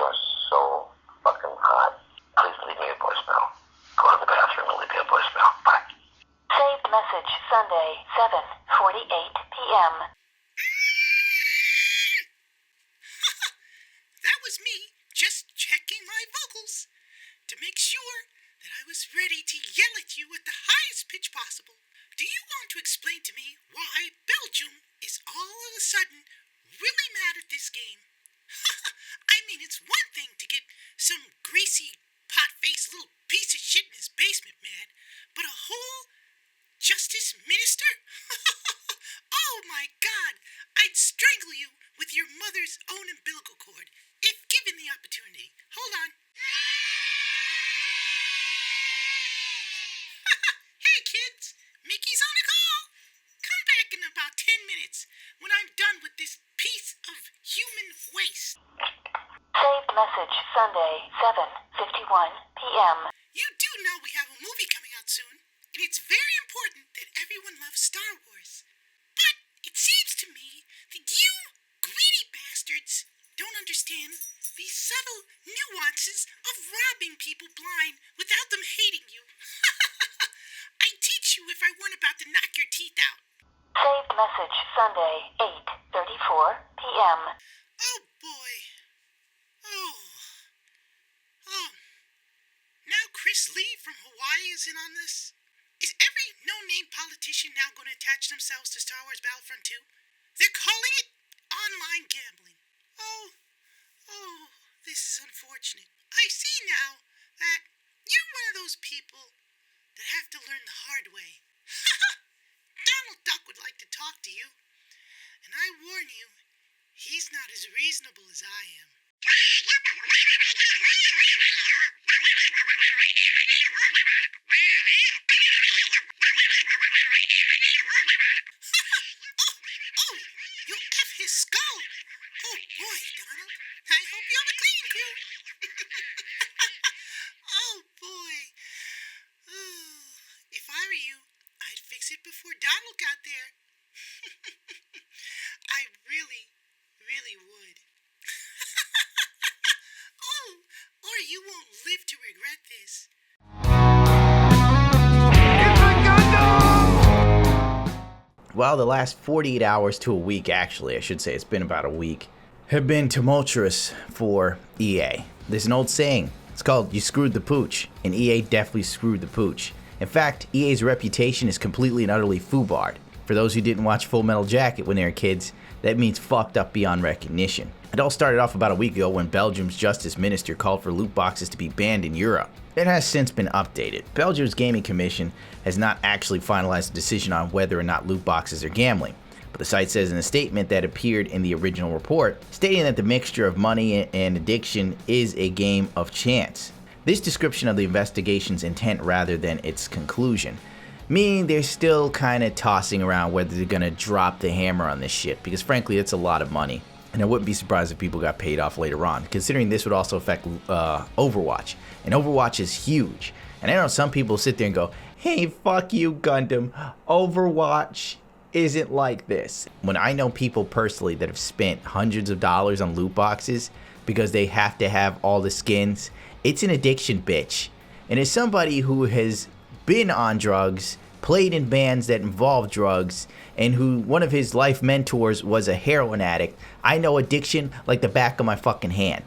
are so fucking hot. Please leave me a voicemail. Go to the bathroom and leave me a voicemail. Bye. Saved message Sunday, 7:48 p.m. That was me, just checking my vocals to make sure that I was ready to yell at you at the highest pitch possible. Do you want to explain to me why Belgium is all of a sudden really mad at this game? I mean, it's one thing to get some greasy, pot-faced little piece of shit in his basement mad, but a whole Justice Minister? Oh my God! I'd strangle you with your mother's own umbilical cord, if given the opportunity. Hold on. Hey kids, Mickey's on a call. Come back in about 10 minutes when I'm done with this piece of human waste. Saved message Sunday, 7:51 p.m. You do know we have a movie coming out soon, and it's very important that everyone loves Star Wars. But it seems to me that you greedy bastards don't understand the subtle nuances of robbing people blind without them hating you. I'd teach you if I weren't about to knock your teeth out. Saved message Sunday, 8:34 p.m. Oh boy. Oh. Now Chris Lee from Hawaii is in on this? Is every no-name politician now going to attach themselves to Star Wars Battlefront II? They're calling it online gambling. Oh, this is unfortunate. I see now that you're one of those people that have to learn the hard way. Donald Duck would like to talk to you. And I warn you, he's not as reasonable as I am. Oh, you'll F his skull. Oh boy, Donald. I hope you have a cleaning crew. Oh boy. If I were you, I'd fix it before Donald got there. I really would. Or you won't live to regret this. Well, the last 48 hours to a week, actually, I should say, it's been about a week, have been tumultuous for EA. There's an old saying. It's called, you screwed the pooch. And EA definitely screwed the pooch. In fact, EA's reputation is completely and utterly foobarred. For those who didn't watch Full Metal Jacket when they were kids, that means fucked up beyond recognition. It all started off about a week ago when Belgium's Justice Minister called for loot boxes to be banned in Europe. It has since been updated. Belgium's Gaming Commission has not actually finalized a decision on whether or not loot boxes are gambling, but the site says in a statement that appeared in the original report, stating that the mixture of money and addiction is a game of chance. This description of the investigation's intent rather than its conclusion, meaning they're still kind of tossing around whether they're gonna drop the hammer on this shit, because frankly it's a lot of money. And I wouldn't be surprised if people got paid off later on, considering this would also affect Overwatch. And Overwatch is huge. And I know some people sit there and go, hey, fuck you, Gundam. Overwatch isn't like this. When I know people personally that have spent hundreds of dollars on loot boxes because they have to have all the skins, it's an addiction, bitch. And as somebody who has been on drugs, played in bands that involve drugs, and who one of his life mentors was a heroin addict, I know addiction like the back of my fucking hand.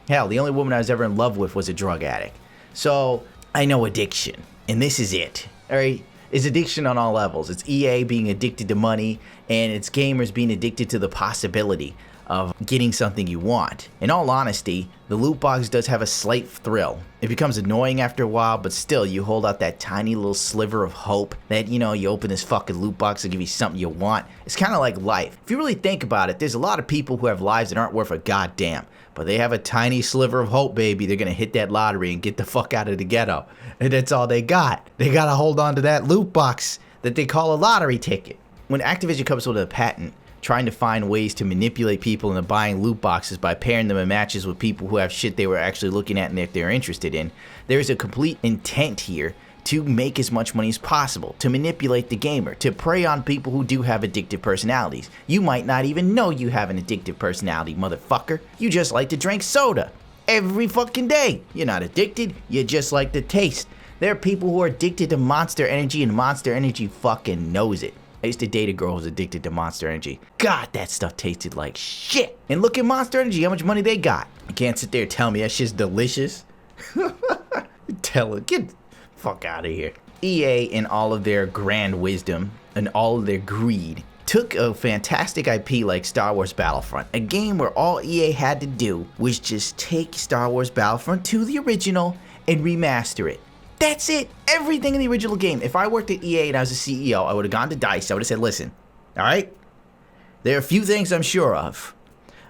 Hell, the only woman I was ever in love with was a drug addict. So I know addiction, and this is it. Alright? It's addiction on all levels. It's EA being addicted to money, and it's gamers being addicted to the possibility of getting something you want. In all honesty, the loot box does have a slight thrill. It becomes annoying after a while, but still you hold out that tiny little sliver of hope that, you know, you open this fucking loot box to give you something you want. It's kind of like life. If you really think about it, there's a lot of people who have lives that aren't worth a goddamn, but they have a tiny sliver of hope, baby. They're gonna hit that lottery and get the fuck out of the ghetto. And that's all they got. They gotta hold on to that loot box that they call a lottery ticket. When Activision comes with a patent trying to find ways to manipulate people into buying loot boxes by pairing them in matches with people who have shit they were actually looking at and that they're interested in, there is a complete intent here to make as much money as possible, to manipulate the gamer, to prey on people who do have addictive personalities. You might not even know you have an addictive personality, motherfucker. You just like to drink soda. every fucking day. You're not addicted, you just like the taste. There are people who are addicted to Monster Energy, and Monster Energy fucking knows it. I used to date a girl who was addicted to Monster Energy. God, that stuff tasted like shit. And look at Monster Energy, how much money they got. You can't sit there and tell me that shit's delicious. Tell it, get the fuck out of here. EA, in all of their grand wisdom and all of their greed, took a fantastic IP like Star Wars Battlefront, a game where all EA had to do was just take Star Wars Battlefront 2, the original, and remaster it. That's it. Everything in the original game. If I worked at EA and I was a CEO, I would have gone to DICE. I would have said, listen, all right? There are a few things I'm sure of.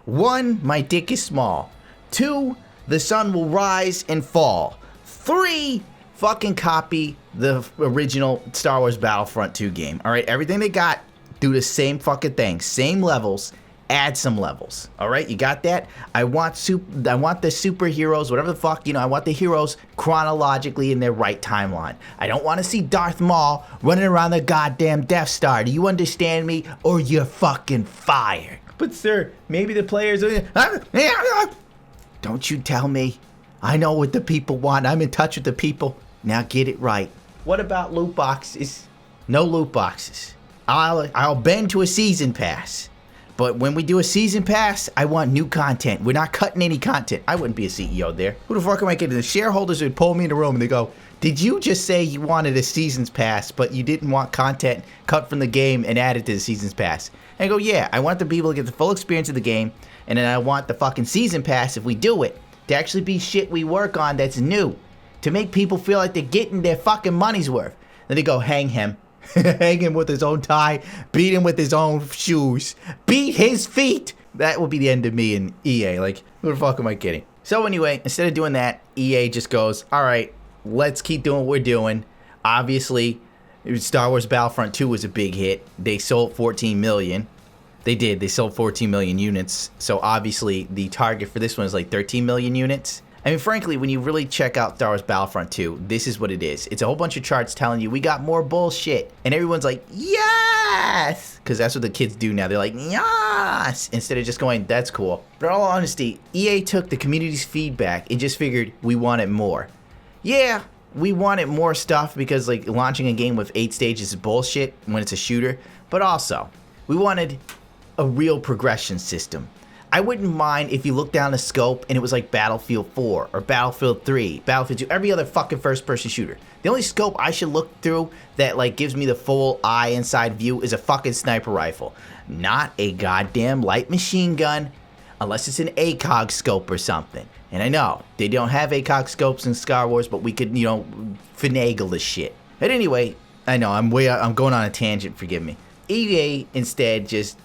1, my dick is small. 2, the sun will rise and fall. 3, fucking copy the original Star Wars Battlefront 2 game. All right? Everything they got, do the same fucking thing. Same levels. Add some levels. All right, you got that? I want the superheroes, whatever the fuck, I want the heroes chronologically in their right timeline. I don't want to see Darth Maul running around the goddamn Death Star. Do you understand me? Or you're fucking fired. But sir, maybe the players are... Don't you tell me. I know what the people want. I'm in touch with the people. Now get it right. What about loot boxes? No loot boxes. I'll bend to a season pass. But when we do a season pass, I want new content. We're not cutting any content. I wouldn't be a CEO there. Who the fuck am I kidding? The shareholders would pull me in the room and they go, did you just say you wanted a seasons pass, but you didn't want content cut from the game and added to the seasons pass? And I go, yeah, I want the people to get the full experience of the game, and then I want the fucking season pass, if we do it, to actually be shit we work on that's new, to make people feel like they're getting their fucking money's worth. Then they go, hang him. Hang him with his own tie, beat him with his own shoes, beat his feet. That would be the end of me and EA. Like, who the fuck am I kidding? So anyway, instead of doing that, EA just goes, all right, let's keep doing what we're doing. Obviously, Star Wars Battlefront 2 was a big hit. They sold 14 million. They did. They sold 14 million units. So obviously, the target for this one is like 13 million units. I mean, frankly, when you really check out Star Wars Battlefront 2, this is what it is. It's a whole bunch of charts telling you we got more bullshit. And everyone's like, yes! Because that's what the kids do now. They're like, yes! Instead of just going, that's cool. But in all honesty, EA took the community's feedback and just figured we wanted more. Yeah, we wanted more stuff because, like, launching a game with 8 stages is bullshit when it's a shooter. But also, we wanted a real progression system. I wouldn't mind if you looked down the scope and it was like Battlefield 4 or Battlefield 3, Battlefield 2, every other fucking first-person shooter. The only scope I should look through that like gives me the full eye inside view is a fucking sniper rifle. Not a goddamn light machine gun, unless it's an ACOG scope or something. And I know, they don't have ACOG scopes in Star Wars, but we could, finagle this shit. But anyway, I know, I'm going on a tangent, forgive me. EA instead just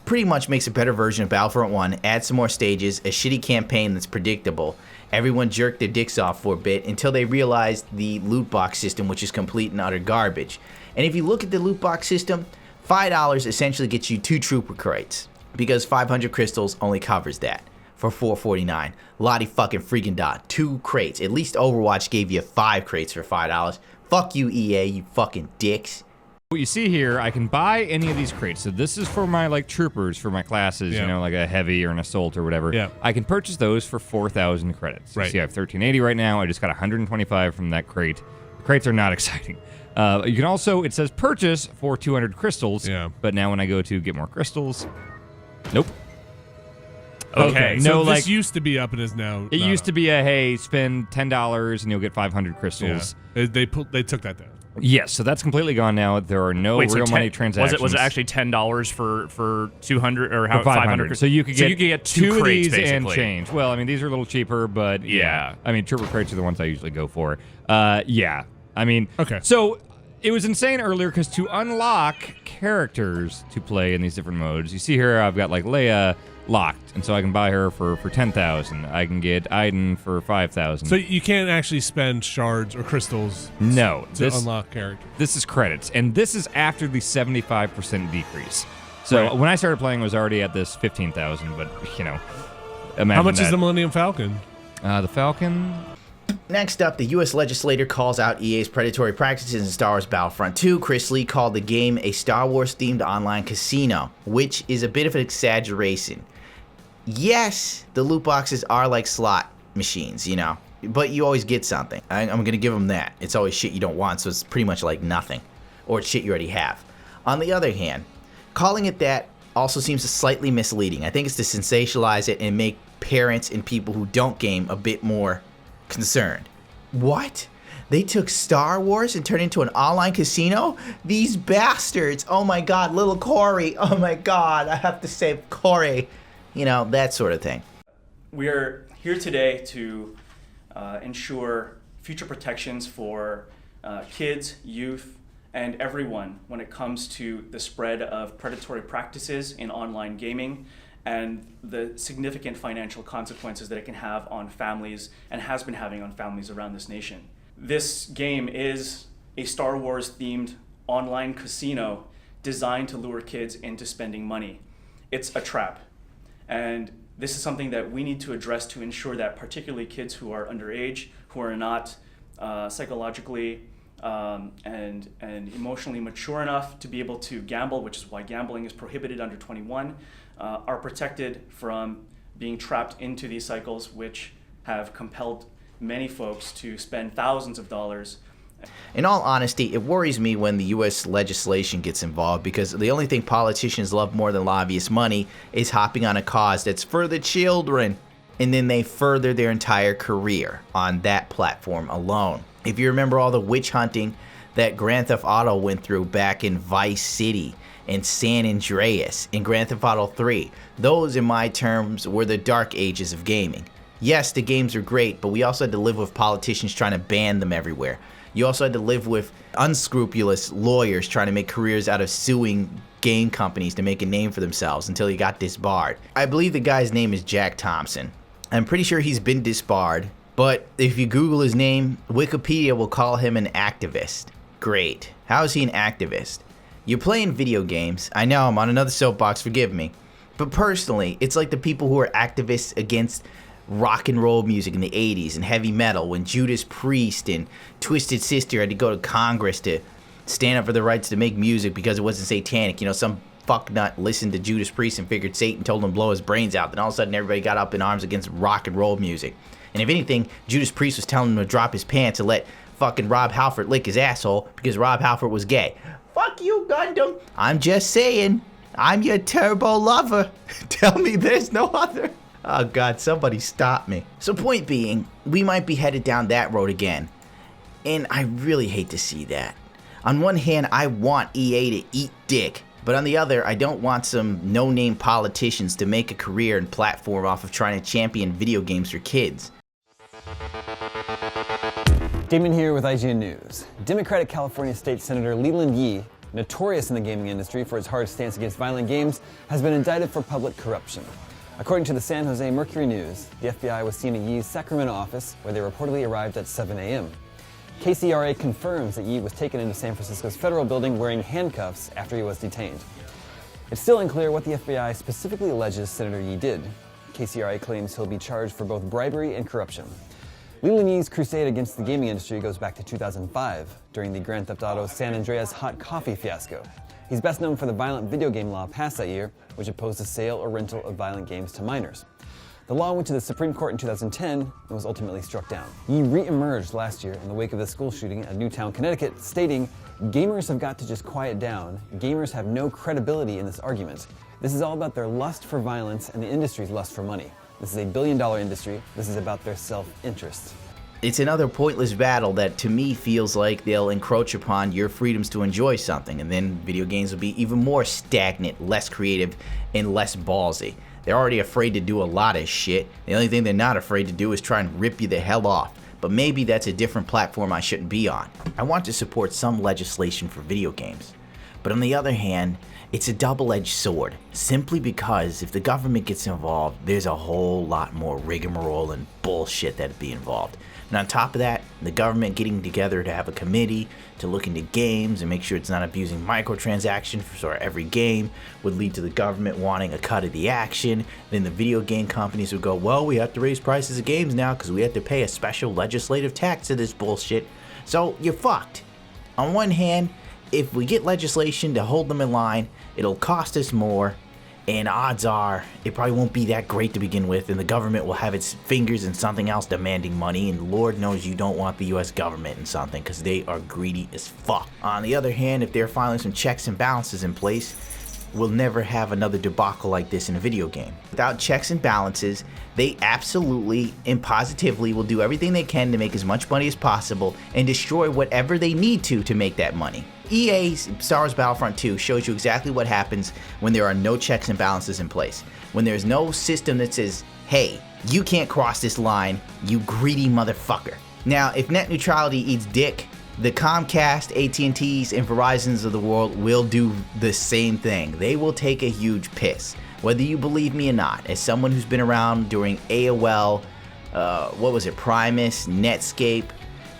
pretty much makes a better version of Battlefront 1, adds some more stages, a shitty campaign that's predictable. Everyone jerked their dicks off for a bit until they realized the loot box system, which is complete and utter garbage. And if you look at the loot box system, $5 essentially gets you 2 trooper crates, because 500 crystals only covers that for $4.49. Lottie fucking freaking dot. 2 crates. At least Overwatch gave you 5 crates for $5. Fuck you, EA, you fucking dicks. What you see here, I can buy any of these crates. So this is for my troopers, for my classes, like a heavy or an assault or whatever. Yeah. I can purchase those for 4,000 credits. Right. You see, I have 1,380 right now. I just got 125 from that crate. The crates are not exciting. You can also, it says purchase for 200 crystals. Yeah. But now when I go to get more crystals, nope. Okay, so this used to be up and is now. It used to be hey, spend $10 and you'll get 500 crystals. Yeah. They took that down. Yes, so that's completely gone now. There are no real money transactions. Was it actually $10 for 200 or how 500? So you could get 2 of crates, these basically. And change. Well, I mean, these are a little cheaper, but yeah. I mean, trooper crates are the ones I usually go for. Yeah. I mean, okay. So it was insane earlier because to unlock characters to play in these different modes, you see here I've got like Leia locked, and so I can buy her for 10,000. I can get Aiden for 5,000. So you can't actually spend shards or crystals to unlock characters. This is credits, and this is after the 75% decrease. So when I started playing, it was already at this 15,000, but imagine how much is the Millennium Falcon? The Falcon. Next up, the U.S. legislator calls out EA's predatory practices in Star Wars Battlefront 2. Chris Lee called the game a Star Wars-themed online casino, which is a bit of an exaggeration. Yes, the loot boxes are like slot machines, you know. But you always get something. I'm going to give them that. It's always shit you don't want, so it's pretty much like nothing. Or it's shit you already have. On the other hand, calling it that also seems slightly misleading. I think it's to sensationalize it and make parents and people who don't game a bit more concerned. What? They took Star Wars and turned it into an online casino? These bastards. Oh my god, little Corey. Oh my god, I have to save Corey. You know, that sort of thing. We're here today to ensure future protections for kids, youth, and everyone when it comes to the spread of predatory practices in online gaming and the significant financial consequences that it can have on families and has been having on families around this nation. This game is a Star Wars themed online casino designed to lure kids into spending money. It's a trap. And this is something that we need to address to ensure that particularly kids who are underage, who are not psychologically and emotionally mature enough to be able to gamble, which is why gambling is prohibited under 21, are protected from being trapped into these cycles, which have compelled many folks to spend thousands of dollars. In all honesty, it worries me when the U.S. legislation gets involved because the only thing politicians love more than lobbyist money is hopping on a cause that's for the children, and then they further their entire career on that platform alone. If you remember all the witch hunting that Grand Theft Auto went through back in Vice City and San Andreas in Grand Theft Auto 3, those in my terms were the dark ages of gaming. Yes, the games are great, but we also had to live with politicians trying to ban them everywhere. You also had to live with unscrupulous lawyers trying to make careers out of suing game companies to make a name for themselves until he got disbarred. I believe the guy's name is Jack Thompson. I'm pretty sure he's been disbarred, but if you Google his name, Wikipedia will call him an activist. Great. How is he an activist? You're playing video games. I know I'm on another soapbox, forgive me. But personally, it's like the people who are activists against rock and roll music in the 80s and heavy metal when Judas Priest and Twisted Sister had to go to Congress to stand up for the rights to make music because it wasn't satanic. You know, some fucknut listened to Judas Priest and figured Satan told him to blow his brains out. Then all of a sudden everybody got up in arms against rock and roll music. And if anything, Judas Priest was telling him to drop his pants and let fucking Rob Halford lick his asshole because Rob Halford was gay. Fuck you, Gundam. I'm just saying. I'm your turbo lover. Tell me there's no other. Oh god, somebody stop me. So point being, we might be headed down that road again. And I really hate to see that. On one hand, I want EA to eat dick. But on the other, I don't want some no-name politicians to make a career and platform off of trying to champion video games for kids. Damon here with IGN News. Democratic California State Senator Leland Yee, notorious in the gaming industry for his hard stance against violent games, has been indicted for public corruption. According to the San Jose Mercury News, the FBI was seen at Yee's Sacramento office, where they reportedly arrived at 7 a.m. KCRA confirms that Yee was taken into San Francisco's federal building wearing handcuffs after he was detained. It's still unclear what the FBI specifically alleges Senator Yee did. KCRA claims he'll be charged for both bribery and corruption. Leland Yee's crusade against the gaming industry goes back to 2005, during the Grand Theft Auto San Andreas hot coffee fiasco. He's best known for the violent video game law passed that year, which opposed the sale or rental of violent games to minors. The law went to the Supreme Court in 2010 and was ultimately struck down. Yee re-emerged last year in the wake of the school shooting at Newtown, Connecticut, stating, "Gamers have got to just quiet down. Gamers have no credibility in this argument. This is all about their lust for violence and the industry's lust for money. This is a billion-dollar industry. This is about their self-interest." It's another pointless battle that to me feels like they'll encroach upon your freedoms to enjoy something, and then video games will be even more stagnant, less creative, and less ballsy. They're already afraid to do a lot of shit. The only thing they're not afraid to do is try and rip you the hell off. But maybe that's a different platform I shouldn't be on. I want to support some legislation for video games. But on the other hand, it's a double-edged sword, simply because if the government gets involved, there's a whole lot more rigmarole and bullshit that'd be involved. And on top of that, the government getting together to have a committee to look into games and make sure it's not abusing microtransactions for every game would lead to the government wanting a cut of the action. Then the video game companies would go, well, we have to raise prices of games now because we have to pay a special legislative tax to this bullshit. So you're fucked. On one hand, if we get legislation to hold them in line, it'll cost us more, And odds are it probably won't be that great to begin with, and the government will have its fingers in something else demanding money, and Lord knows you don't want the US government in something because they are greedy as fuck. On the other hand, if they're finally some checks and balances in place, we'll never have another debacle like this in a video game. Without checks and balances, they absolutely and positively will do everything they can to make as much money as possible and destroy whatever they need to make that money. EA's Star Wars Battlefront 2 shows you exactly what happens when there are no checks and balances in place. When there's no system that says, hey, you can't cross this line, you greedy motherfucker. Now, if net neutrality eats dick, the Comcast, AT&Ts, and Verizons of the world will do the same thing. They will take a huge piss. Whether you believe me or not, as someone who's been around during AOL, Primus, Netscape,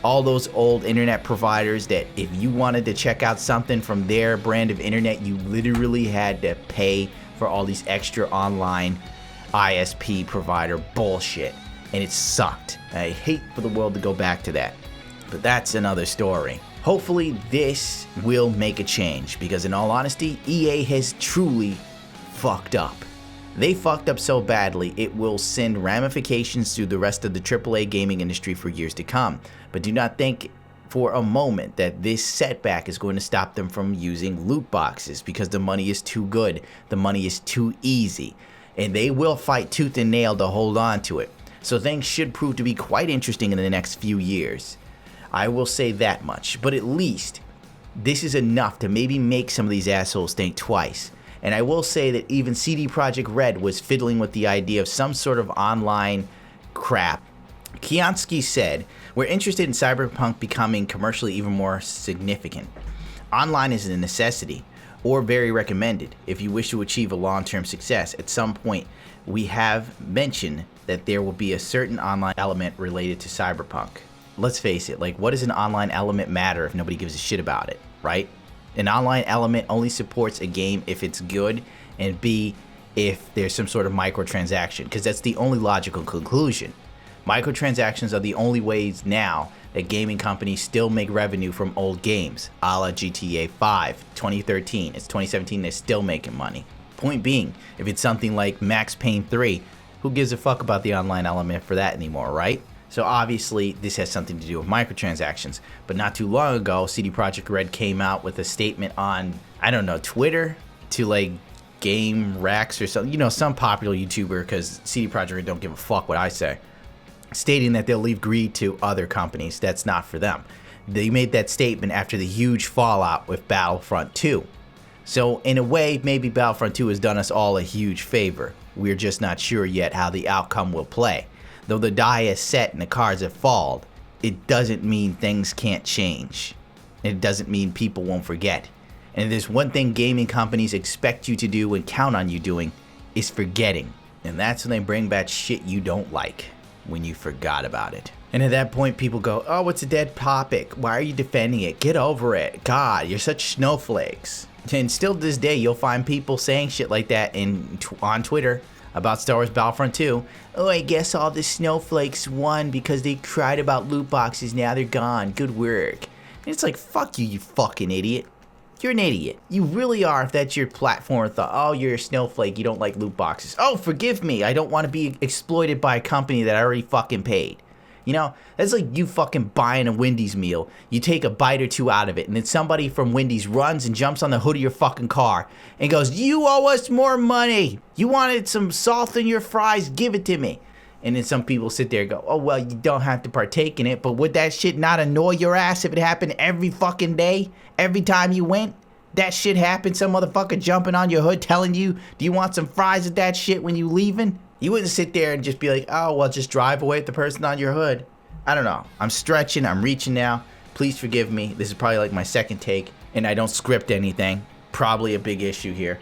all those old internet providers that if you wanted to check out something from their brand of internet, you literally had to pay for all these extra online ISP provider bullshit. And it sucked. I hate for the world to go back to that. But that's another story. Hopefully this will make a change, because in all honesty, EA has truly fucked up. They fucked up so badly it will send ramifications through the rest of the AAA gaming industry for years to come. But do not think for a moment that this setback is going to stop them from using loot boxes, because the money is too good, the money is too easy, and they will fight tooth and nail to hold on to it. So things should prove to be quite interesting in the next few years. I will say that much, but at least this is enough to maybe make some of these assholes think twice. And I will say that even CD Projekt Red was fiddling with the idea of some sort of online crap. Kiansky said, "We're interested in Cyberpunk becoming commercially even more significant. Online is a necessity, or very recommended, if you wish to achieve a long-term success. At some point, we have mentioned that there will be a certain online element related to Cyberpunk." Let's face it, like, what does an online element matter if nobody gives a shit about it, right? An online element only supports a game if it's good, and B, if there's some sort of microtransaction, because that's the only logical conclusion. Microtransactions are the only ways now that gaming companies still make revenue from old games, a la GTA 5, 2013, it's 2017, they're still making money. Point being, if it's something like Max Payne 3, who gives a fuck about the online element for that anymore, right? So obviously this has something to do with microtransactions, but not too long ago, CD Projekt Red came out with a statement on, I don't know, Twitter to like Game Rex or something, you know, some popular YouTuber, because CD Projekt Red don't give a fuck what I say, stating that they'll leave greed to other companies. That's not for them. They made that statement after the huge fallout with Battlefront 2. So in a way, maybe Battlefront 2 has done us all a huge favor. We're just not sure yet how the outcome will play. Though the die is set and the cards have fallen, it doesn't mean things can't change. It doesn't mean people won't forget. And if there's one thing gaming companies expect you to do and count on you doing, is forgetting. And that's when they bring back shit you don't like, when you forgot about it. And at that point, people go, oh, it's a dead topic. Why are you defending it? Get over it. God, you're such snowflakes. And still to this day, you'll find people saying shit like that on Twitter about Star Wars Battlefront 2. Oh, I guess all the snowflakes won because they cried about loot boxes. Now they're gone. Good work. And it's like, fuck you, you fucking idiot. You're an idiot. You really are, if that's your platform thought. Oh, you're a snowflake. You don't like loot boxes. Oh, forgive me. I don't want to be exploited by a company that I already fucking paid. You know, that's like you fucking buying a Wendy's meal. You take a bite or two out of it, and then somebody from Wendy's runs and jumps on the hood of your fucking car and goes, you owe us more money. You wanted some salt in your fries? Give it to me. And then some people sit there and go, oh, well, you don't have to partake in it, but would that shit not annoy your ass if it happened every fucking day? Every time you went? That shit happened? Some motherfucker jumping on your hood telling you, do you want some fries with that shit when you leaving? You wouldn't sit there and just be like, oh, well, just drive away with the person on your hood. I don't know. I'm stretching. I'm reaching now. Please forgive me. This is probably like my second take, and I don't script anything. Probably a big issue here.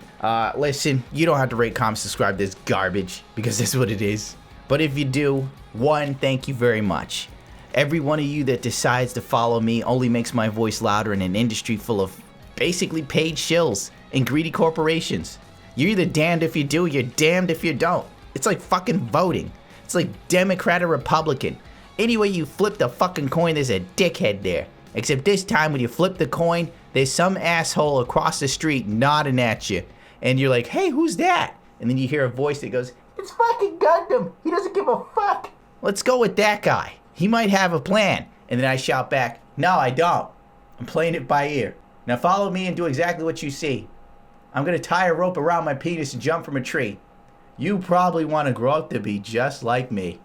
Listen, you don't have to rate, comment, subscribe to this garbage, because this is what it is. But if you do, one, thank you very much. Every one of you that decides to follow me only makes my voice louder in an industry full of basically paid shills and greedy corporations. You're either damned if you do, or you're damned if you don't. It's like fucking voting. It's like Democrat or Republican. Anyway you flip the fucking coin, there's a dickhead there. Except this time when you flip the coin, there's some asshole across the street nodding at you. and you're like, hey, who's that? And then you hear a voice that goes, it's fucking Gundam. He doesn't give a fuck. Let's go with that guy. He might have a plan. And then I shout back, no, I don't. I'm playing it by ear. Now follow me and do exactly what you see. I'm going to tie a rope around my penis and jump from a tree. You probably want to grow up to be just like me.